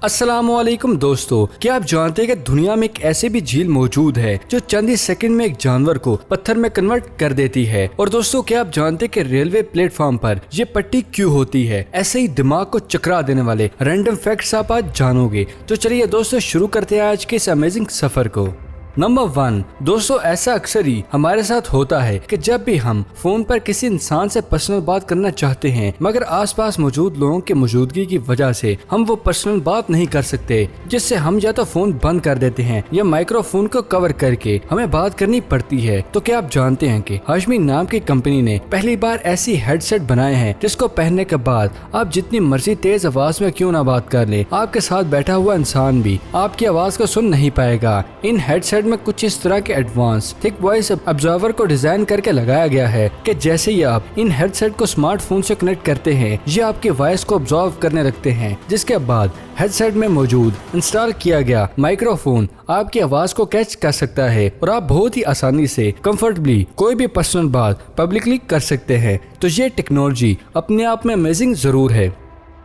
अस्सलामुअलैकुम दोस्तों, क्या आप जानते हैं कि दुनिया में एक ऐसी भी झील मौजूद है जो चंद ही सेकंड में एक जानवर को पत्थर में कन्वर्ट कर देती है। और दोस्तों, क्या आप जानते हैं कि रेलवे प्लेटफॉर्म पर ये पट्टी क्यों होती है? ऐसे ही दिमाग को चकरा देने वाले रैंडम फैक्ट्स आप आज जानोगे। तो चलिए दोस्तों, शुरू करते हैं आज के इस अमेजिंग सफर को। नंबर 1 दोस्तों, ऐसा अक्सर ही हमारे साथ होता है कि जब भी हम फोन पर किसी इंसान से पर्सनल बात करना चाहते हैं, मगर आसपास मौजूद लोगों की मौजूदगी की वजह से हम वो पर्सनल बात नहीं कर सकते, जिससे हम या तो फोन बंद कर देते हैं या माइक्रोफोन को कवर करके हमें बात करनी पड़ती है। तो क्या आप जानते हैं कि हाशमी नाम की कंपनी ने पहली बार ऐसी हेडसेट बनाए हैं जिसको पहनने के बाद आप जितनी मर्जी तेज आवाज में क्यों ना बात कर ले, आपके साथ बैठा हुआ इंसान भी आपकी आवाज को सुन नहीं पाएगा। इन हेडसेट में कुछ इस तरह के एडवांस थिक वॉइस ऑब्जर्वर को डिजाइन करके लगाया गया है कि जैसे ही आप इन हेडसेट को स्मार्टफोन से कनेक्ट करते हैं, ये आपकी वॉइस को ऑब्जर्व करने लगते हैं, जिसके बाद हेडसेट में मौजूद इंस्टॉल किया गया माइक्रोफोन आपकी आवाज को कैच कर सकता है और आप बहुत ही आसानी से कंफर्टेबली कोई भी पर्सनल बात पब्लिकली कर सकते हैं। तो ये टेक्नोलॉजी अपने आप में अमेजिंग जरूर है।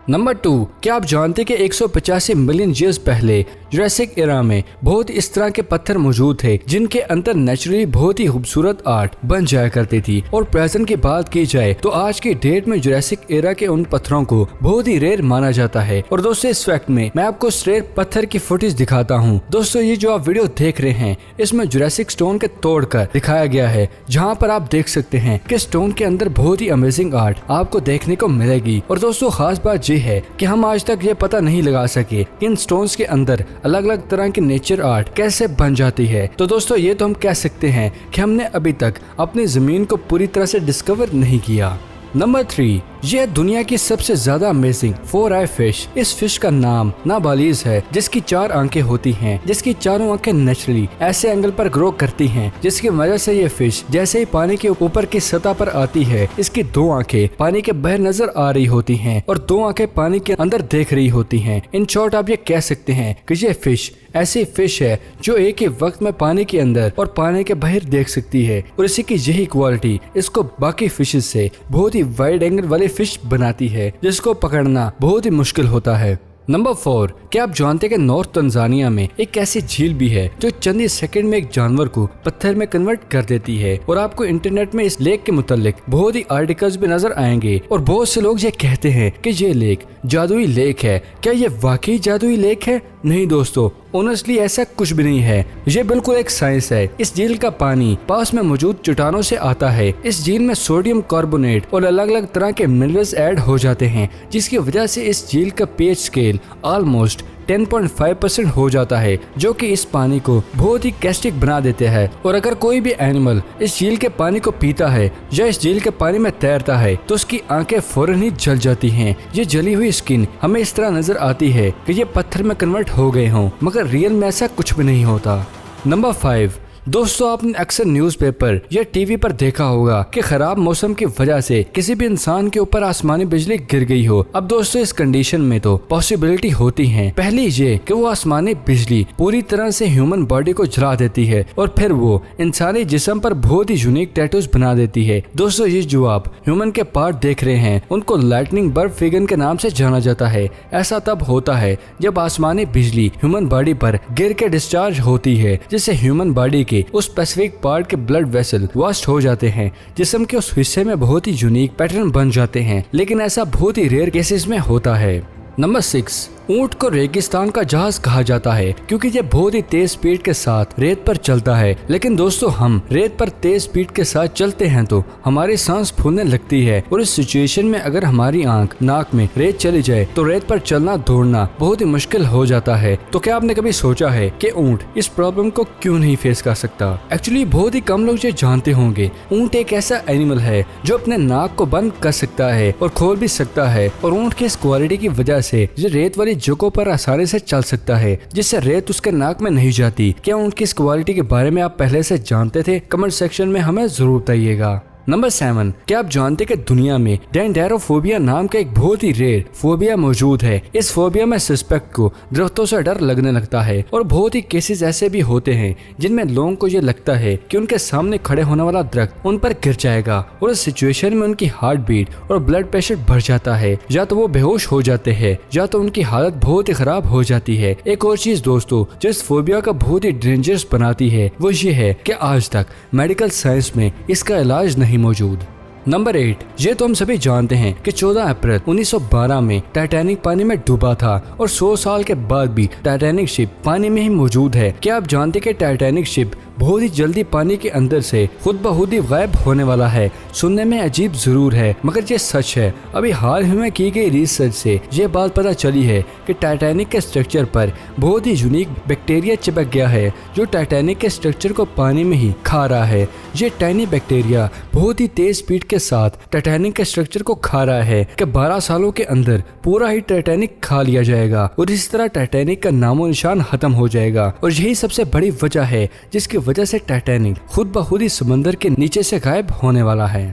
नंबर 2, क्या आप जानते कि 185 मिलियन ईयर्स पहले जुरासिक एरा में बहुत इस तरह के पत्थर मौजूद थे जिनके अंदर नेचुरली बहुत ही खूबसूरत आर्ट बन जाया करती थी। और प्रेजेंट की बात की जाए तो आज की डेट में जुरासिक एरा के उन पत्थरों को बहुत ही रेयर माना जाता है। और दोस्तों, इस फैक्ट में मैं आपको रेयर पत्थर की फुटेज दिखाता हूँ। दोस्तों, ये जो आप वीडियो देख रहे हैं, इसमें जुरासिक स्टोन के तोड़कर दिखाया गया है, जहाँ पर आप देख सकते हैं कि स्टोन के अंदर बहुत ही अमेजिंग आर्ट आपको देखने को मिलेगी। और दोस्तों, खास बात ये है कि हम आज तक ये पता नहीं लगा सके कि इन स्टोन्स के अंदर अलग अलग तरह की नेचर आर्ट कैसे बन जाती है। तो दोस्तों, ये तो हम कह सकते हैं कि हमने अभी तक अपनी जमीन को पूरी तरह से डिस्कवर नहीं किया। नंबर 3, यह दुनिया की सबसे ज्यादा अमेजिंग 4 आई फिश। इस फिश का नाम नाबालीज है, जिसकी 4 आंखें होती हैं, जिसकी चारों आंखें नेचुरली ऐसे एंगल पर ग्रो करती हैं, जिसकी वजह से ये फिश जैसे ही पानी के ऊपर की सतह पर आती है, इसकी 2 आंखें पानी के बाहर नजर आ रही होती हैं और 2 आंखें पानी के अंदर देख रही होती हैं। इन शॉर्ट आप ये कह सकते हैं कि ये फिश ऐसी फिश है जो एक ही वक्त में पानी के अंदर और पानी के बाहर देख सकती है। और इसी की यही क्वालिटी इसको बाकी फिशेस से बहुत ही वाइड एंगल वाली फिश बनाती है, जिसको पकड़ना बहुत ही मुश्किल होता है। नंबर 4, क्या आप जानते हैं कि नॉर्थ तंजानिया में एक ऐसी झील भी है जो चंद ही सेकंड में एक जानवर को पत्थर में कन्वर्ट कर देती है। और आपको इंटरनेट में इस लेक के मुतालिक बहुत ही आर्टिकल्स भी नजर आएंगे और बहुत से लोग ये कहते हैं कि ये लेक जादुई लेक है। क्या ये वाकई जादुई लेक है? नहीं दोस्तों, ऑनेस्टली ऐसा कुछ भी नहीं है। ये बिल्कुल एक साइंस है। इस झील का पानी पास में मौजूद चट्टानों से आता है। इस झील में सोडियम कार्बोनेट और अलग अलग तरह के मिनरल्स ऐड हो जाते हैं, जिसकी वजह से इस झील का पीएच स्केल ऑलमोस्ट 10.5% हो जाता है, जो कि इस पानी को बहुत ही कैस्टिक बना देते हैं। और अगर कोई भी एनिमल इस झील के पानी को पीता है या इस झील के पानी में तैरता है तो उसकी आंखें फौरन ही जल जाती हैं। ये जली हुई स्किन हमें इस तरह नजर आती है कि ये पत्थर में कन्वर्ट हो गए हों, मगर रियल में ऐसा कुछ भी नहीं होता। नंबर 5, दोस्तों, आपने अक्सर न्यूज़पेपर या टीवी पर देखा होगा कि खराब मौसम की वजह से किसी भी इंसान के ऊपर आसमानी बिजली गिर गई हो। अब दोस्तों, इस कंडीशन में तो पॉसिबिलिटी होती है। पहली ये कि वो आसमानी बिजली पूरी तरह से ह्यूमन बॉडी को जला देती है और फिर वो इंसानी जिस्म पर बहुत ही यूनिक टैटूज बना देती है। दोस्तों, ये जो आप ह्यूमन के पार्ट देख रहे हैं, उनको लाइटनिंग बर्ड फिगन के नाम से जाना जाता है। ऐसा तब होता है जब आसमानी बिजली ह्यूमन बॉडी पर गिर के डिस्चार्ज होती है, जिससे ह्यूमन बॉडी के उस स्पेसिफिक पार्ट के ब्लड वेसल वास्ट हो जाते हैं। जिस्म के उस हिस्से में बहुत ही यूनिक पैटर्न बन जाते हैं, लेकिन ऐसा बहुत ही रेयर केसेस में होता है। नंबर 6, ऊंट को रेगिस्तान का जहाज कहा जाता है क्योंकि ये बहुत ही तेज स्पीड के साथ रेत पर चलता है। लेकिन दोस्तों, हम रेत पर तेज स्पीड के साथ चलते हैं तो हमारी सांस फूलने लगती है। और इस सिचुएशन में अगर हमारी आंख नाक में रेत चली जाए तो रेत पर चलना दौड़ना बहुत ही मुश्किल हो जाता है। तो क्या आपने कभी सोचा है कि ऊंट इस प्रॉब्लम को क्यों नहीं फेस कर सकता? एक्चुअली बहुत ही कम लोग ये जानते होंगे। ऊंट एक ऐसा एनिमल है जो अपने नाक को बंद कर सकता है और खोल भी सकता है। और ऊंट की इस क्वालिटी की वजह से ये रेत वाली जगहों पर आसानी से चल सकता है, जिससे रेत उसके नाक में नहीं जाती। क्या उनकी इस क्वालिटी के बारे में आप पहले से जानते थे? कमेंट सेक्शन में हमें जरूर बताइएगा। नंबर 7, क्या आप जानते हैं कि दुनिया में डेंडेरोफोबिया नाम का एक बहुत ही रेयर फोबिया मौजूद है। इस फोबिया में सस्पेक्ट को दरख्तों से डर लगने लगता है और बहुत ही केसेस ऐसे भी होते हैं जिनमें लोगों को ये लगता है कि उनके सामने खड़े होने वाला दरख्त उन पर गिर जाएगा और इस सिचुएशन में उनकी हार्ट बीट और ब्लड प्रेशर बढ़ जाता है, या तो वो बेहोश हो जाते हैं या तो उनकी हालत बहुत ही खराब हो जाती है। एक और चीज दोस्तों जो इस फोबिया का बहुत ही डेंजरस बनाती है वो ये है कि आज तक मेडिकल साइंस में इसका इलाज नहीं मौजूद। नंबर 8, ये तो हम सभी जानते हैं कि 14 अप्रैल 1912 में टाइटैनिक पानी में डूबा था और 100 साल के बाद भी टाइटैनिक शिप पानी में ही मौजूद है। क्या आप जानते हैं कि टाइटैनिक शिप बहुत ही जल्दी पानी के अंदर से खुद ब खुद ही गायब होने वाला है। सुनने में अजीब जरूर है मगर ये सच है। अभी हाल ही में की गई रिसर्च से ये बात पता चली है कि टाइटैनिक के स्ट्रक्चर पर बहुत ही यूनिक बैक्टीरिया चिपक गया है जो टाइटैनिक के स्ट्रक्चर को पानी में ही खा रहा है। ये टाइनी बैक्टीरिया बहुत ही तेज स्पीड के साथ टाइटैनिक के स्ट्रक्चर को खा रहा है कि 12 सालों के अंदर पूरा ही टाइटैनिक खा लिया जाएगा और इस तरह टाइटैनिक का नामो निशान खत्म हो जाएगा। और यही सबसे बड़ी वजह है जिसकी वजह से टाइटैनिक खुद ब खुद ही समंदर के नीचे से गायब होने वाला है।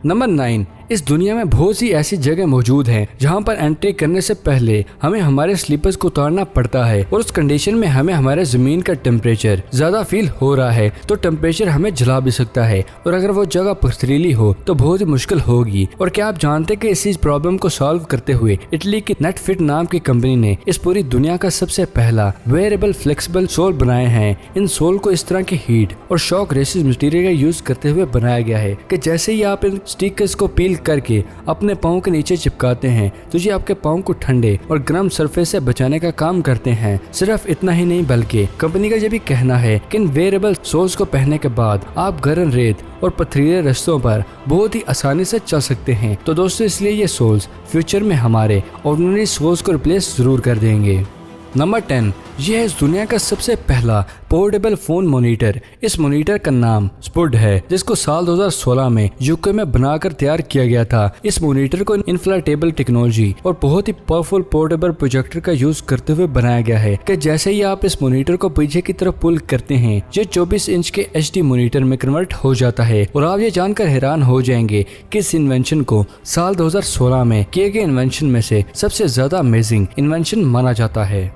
नंबर 9, इस दुनिया में बहुत सी ऐसी जगह मौजूद हैं जहां पर एंट्री करने से पहले हमें हमारे स्लीपर्स को उतारना पड़ता है और उस कंडीशन में हमें हमारे जमीन का टेम्परेचर ज्यादा फील हो रहा है तो टेम्परेचर हमें जला भी सकता है और अगर वो जगह पथरीली हो तो बहुत ही मुश्किल होगी। और क्या आप जानते हैं कि इसी प्रॉब्लम को सॉल्व करते हुए इटली की नेटफिट नाम की कंपनी ने इस पूरी दुनिया का सबसे पहला वेयरेबल फ्लेक्सिबल सोल बनाए हैं। इन सोल को इस तरह की हीट और शॉक रेसिस्ट मटेरियल का यूज करते हुए बनाया गया है कि जैसे ही आप इन स्टिकर्स को पील करके अपने पाँव के नीचे चिपकाते हैं तो ये आपके पाँव को ठंडे और गर्म सरफेस से बचाने का काम करते हैं। सिर्फ इतना ही नहीं बल्कि कंपनी का ये भी कहना है कि इन वेयरेबल सोल्स को पहनने के बाद आप गर्म रेत और पथरीले रास्तों पर बहुत ही आसानी से चल सकते हैं। तो दोस्तों इसलिए ये सोल्स फ्यूचर में हमारे ऑर्डिनरी सोल्स को रिप्लेस जरूर कर देंगे। नंबर 10, यह है इस दुनिया का सबसे पहला पोर्टेबल फोन मॉनिटर। इस मॉनिटर का नाम स्पुड है जिसको साल 2016 में यूके में बनाकर तैयार किया गया था। इस मॉनिटर को इन्फ्लाटेबल टेक्नोलॉजी और बहुत ही पावरफुल पोर्टेबल प्रोजेक्टर का यूज करते हुए बनाया गया है कि जैसे ही आप इस मॉनिटर को पीछे की तरफ पुल करते हैं ये 24 इंच के HD मॉनिटर में कन्वर्ट हो जाता है। और आप ये जानकर हैरान हो जाएंगे कि इस इन्वेंशन को साल 2016 में किए गए इन्वेंशन में से सबसे ज्यादा अमेजिंग इन्वेंशन माना जाता है।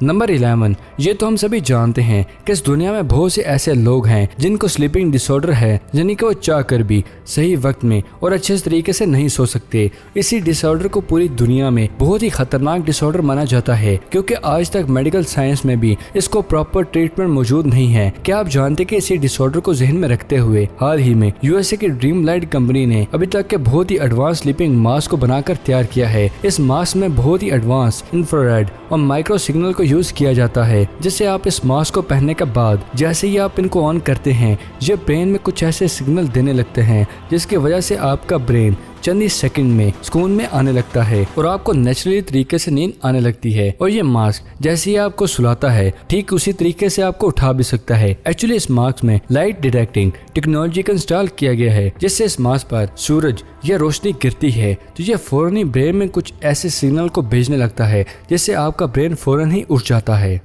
नंबर 11, ये तो हम सभी जानते हैं कि इस दुनिया में बहुत से ऐसे लोग हैं जिनको स्लीपिंग डिसऑर्डर है यानी कि वो चाह कर भी सही वक्त में और अच्छे तरीके से नहीं सो सकते। इसी डिसऑर्डर को पूरी दुनिया में बहुत ही खतरनाक डिसऑर्डर माना जाता है क्योंकि आज तक मेडिकल साइंस में भी इसको प्रॉपर ट्रीटमेंट मौजूद नहीं है। क्या आप जानते कि इसी डिसऑर्डर को जहन में रखते हुए हाल ही में USA की ड्रीम लाइट कंपनी ने अभी तक के बहुत ही एडवांस स्लीपिंग मास्क को बनाकर तैयार किया है। इस मास्क में बहुत ही एडवांस इंफ्रारेड और माइक्रो सिग्नल को यूज किया जाता है जिससे आप इस मास्क को पहनने के बाद जैसे ही आप इनको ऑन करते हैं ये ब्रेन में कुछ ऐसे सिग्नल देने लगते हैं जिसकी वजह से आपका ब्रेन चंद ही सेकंड में सुकून में आने लगता है और आपको नेचुरली तरीके से नींद आने लगती है। और ये मास्क जैसे ही आपको सुलाता है ठीक उसी तरीके से आपको उठा भी सकता है। एक्चुअली इस मास्क में लाइट डिटेक्टिंग टेक्नोलॉजी का इंस्टॉल किया गया है जिससे इस मास्क पर सूरज या रोशनी गिरती है तो ये फौरन ही ब्रेन में कुछ ऐसे सिग्नल को भेजने लगता है जिससे आपका ब्रेन फौरन ही उठ जाता है।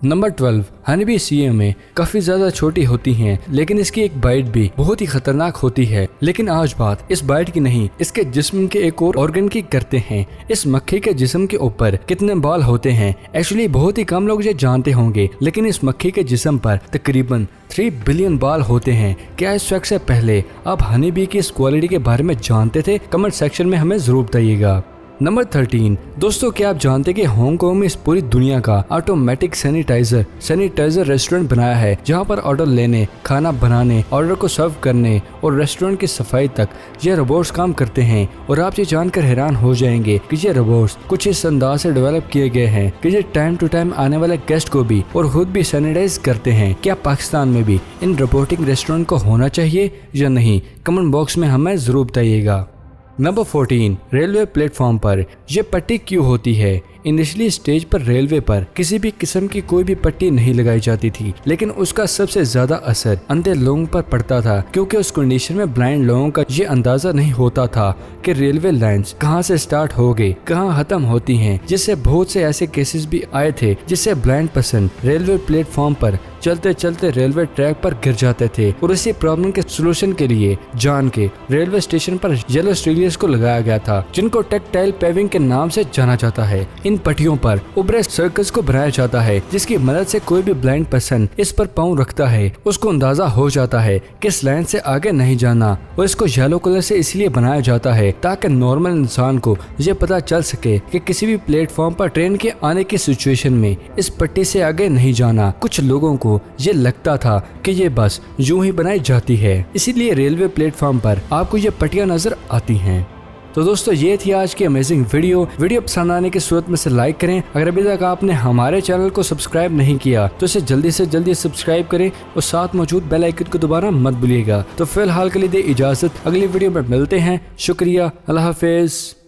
नंबर 12, हनी सीए में काफी ज्यादा छोटी होती हैं लेकिन इसकी एक बाइट भी बहुत ही खतरनाक होती है। लेकिन आज बात इस बाइट की नहीं इसके जिस्म के एक और ऑर्गन की करते हैं। इस मक्खी के जिस्म के ऊपर कितने बाल होते हैं एक्चुअली बहुत ही कम लोग ये जानते होंगे लेकिन इस मक्खी के जिस्म पर तकरीबन 3 बिलियन बाल होते हैं। क्या इस फैक्ट से पहले आप हनी बी की इस क्वालिटी के बारे में जानते थे? कमेंट सेक्शन में हमें जरूर बताइएगा। नंबर 13, दोस्तों क्या आप जानते हैं कि हांगकांग में इस पूरी दुनिया का ऑटोमेटिक सैनिटाइजर रेस्टोरेंट बनाया है जहां पर ऑर्डर लेने, खाना बनाने, ऑर्डर को सर्व करने और रेस्टोरेंट की सफाई तक ये रोबोट्स काम करते हैं। और आप ये जानकर हैरान हो जाएंगे कि ये रोबोट्स कुछ इस अंदाज से डेवलप किए गए हैं कि ये टाइम टू टाइम आने वाले गेस्ट को भी और खुद भी सैनिटाइज करते हैं। क्या पाकिस्तान में भी इन रोबोटिक रेस्टोरेंट को होना चाहिए या नहीं? कमेंट बॉक्स में हमें जरूर बताइएगा। नंबर 14, रेलवे प्लेटफॉर्म पर यह पट्टी क्यों होती है? इनिशियली स्टेज पर रेलवे पर किसी भी किस्म की कोई भी पट्टी नहीं लगाई जाती थी, लेकिन उसका सबसे ज्यादा असर अंधे लोगों पर पड़ता था, क्योंकि उस कंडीशन में ब्लाइंड लोगों का ये अंदाजा नहीं होता था कि रेलवे लाइंस कहां से स्टार्ट हो गई, कहां खत्म होती हैं, जिससे बहुत से ऐसे केसेस भी आए थे जिससे ब्लाइंड पर्सन रेलवे प्लेटफॉर्म पर चलते चलते रेलवे ट्रैक पर गिर जाते थे। और इसी प्रॉब्लम के सोल्यूशन के लिए जान के रेलवे स्टेशन पर येलो स्टीरियर्स को लगाया गया था, जिनको टेक्टाइल पेविंग के नाम से जाना जाता है। इन पट्टियों पर उभरे सर्कल्स को बनाया जाता है, जिसकी मदद से कोई भी ब्लाइंड पर्सन इस पर पाँव रखता है उसको अंदाजा हो जाता है कि इस लाइन से आगे नहीं जाना। और इसको येलो कलर से इसलिए बनाया जाता है ताकि नॉर्मल इंसान को ये पता चल सके कि किसी भी प्लेटफॉर्म पर ट्रेन के आने की सिचुएशन में इस पट्टी से आगे नहीं जाना। कुछ लोगों को ये लगता था कि ये बस यूं ही बनाई जाती है, इसीलिए रेलवे प्लेटफॉर्म पर आपको ये पट्टियां नजर आती हैं। तो दोस्तों ये थी आज की अमेजिंग वीडियो पसंद आने की सूरत में से लाइक करें। अगर अभी तक आपने हमारे चैनल को सब्सक्राइब नहीं किया तो इसे जल्दी से जल्दी सब्सक्राइब करें और साथ मौजूद बेल आइकन को दोबारा मत भूलिएगा। तो फिलहाल के लिए दे इजाजत, अगली वीडियो में मिलते हैं। शुक्रिया, अल्लाह हाफिज।